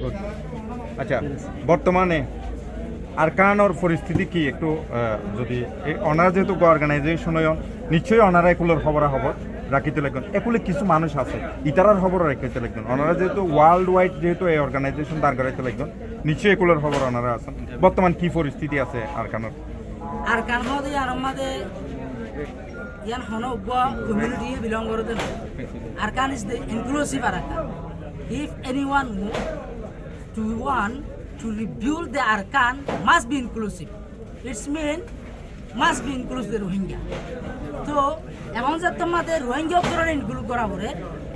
Good. আচ্ছা বর্তমানে আরকানোর পরিস্থিতি কি একটু যদি ওনারা যেহেতু অর্গানাইজেশন নিশ্চয়ই ওনারা এগুলোর খবর রাখিতে লাগবেন এগুলো কিছু মানুষ আছে ইতারার খবর রাখিতে লাগবেন ওনারা যেহেতু ওয়ার্ল্ড ওয়াইড যেহেতু এই অর্গানাইজেশন দাঁড় করাইতে লাগবেন নিশ্চয়ই এগুলোর খবর ওনারা আছেন বর্তমান কি পরিস্থিতি আছে আরকানোর Yan hono ubwa community belong to Arkan is the inclusive Arkan. If anyone want to rebuild the Arkan, must be inclusive. It's mean must be inclusive the Rohingya. So, এখন যে তোমাদের রোহিঙ্গা করে ইনক্লুড করা পরে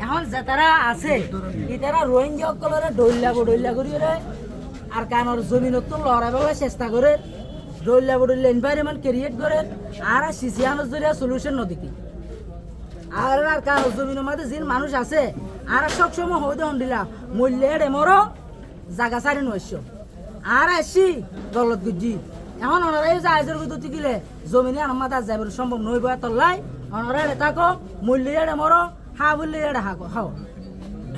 এখন যারা আছে এটারা রোহিঙ্গা করে ডইলা করি আরকানোর জমিনত লড়াইবার চেষ্টা করে ডইলা এনভায়রনমেন্ট ক্রিয়েট করে আর সিসিয়ানোর জরিয়া সলিউশন নদীকি আর কারো জমিনের মধ্যে যে মানুষ আছে আর সবসময় হইতে হন্ডিলা মূল্যের এমরও জাগা সারি নয়শ আর আসি দলত গুজি এখন ওনারাই যে আইজের গুজি গিলে জমিনে আমার যাবার সম্ভব নই বয়া তল্লাই ওনারা থাকো মূল্যের এমরও হা বললে এটা হাও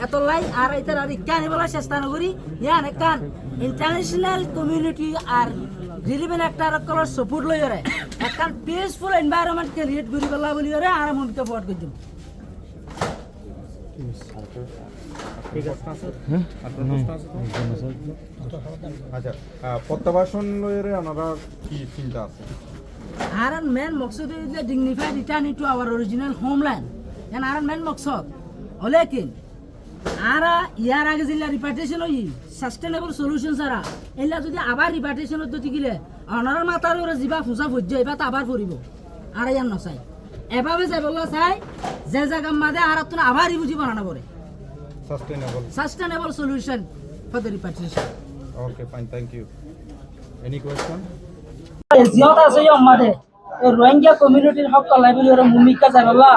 এতলাই আর এটার আর ইকা আনিবলার চেষ্টা নকরি ইয়ান একান ইন্টারন্যাশনাল কমিউনিটি আর রিলিভেন্ট একটার কলার সাপোর্ট লই রে একখান পিসফুল এনভায়রনমেন্ট ক্রিয়েট করি পেলা বলি রে আর আমি তো ফট করছি আচ্ছা প্রত্যাবাসন লইরে ওনারা কি চিন্তা আছে আর মেন মকসদ is the dignified return into our original homeland and আর মেন মকসদ ওলেকিন আর ইয়ার আগে জিলা রিপার্টেশন হই সাস্টেনেবল সলিউশন সারা এলা যদি আবার রিপার্টেশন হতে গিলে অনার মাথার উপরে জিবা ফুসা ফুজে এবার তো আবার পড়িব আর ইয়ার নচাই এভাবে যাই বললা চাই যে জায়গা মাঝে আর তুমি আবারই বুঝি বানানো পড়ে sustainable solution for the repatriation okay fine thank you any question জিয়ত আছে আমাদের রোহিঙ্গা কমিউনিটির হক লাইব্রেরির ভূমিকা জানলা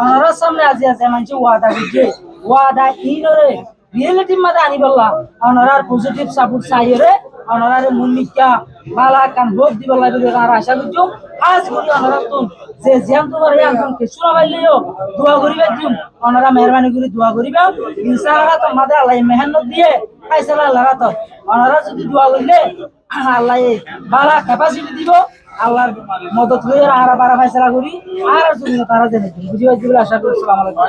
ওনার সামনে আজি আছে মানুষ ওয়াদা করছে ওয়াদা ইনরে রিয়েলিটি মাদা আনি বললা ওনার পজিটিভ সাপোর্ট চাইরে ওনার ভূমিকা বালা কান ভোট দিব লাইব্রেরি আর আশা করছো আজ করি ওনার তুন যে জিয়ান তোমার এই আনসান কিছুনা পাইলেও দোয়া করিবে দিম ওনারা মেহরবানি করে দোয়া করিবে ইনশাআল্লাহ তোমাদের আল্লাহ মেহনত দিয়ে ফায়সালা লাগাত ওনারা যদি দোয়া করলে আল্লাহ বালা ক্যাপাসিটি দিব আল্লাহর মদত লইয়া আর বারা ফায়সালা করি আর জন্য তারা জেনে বুঝি ভাই আশা করি আসসালামু আলাইকুম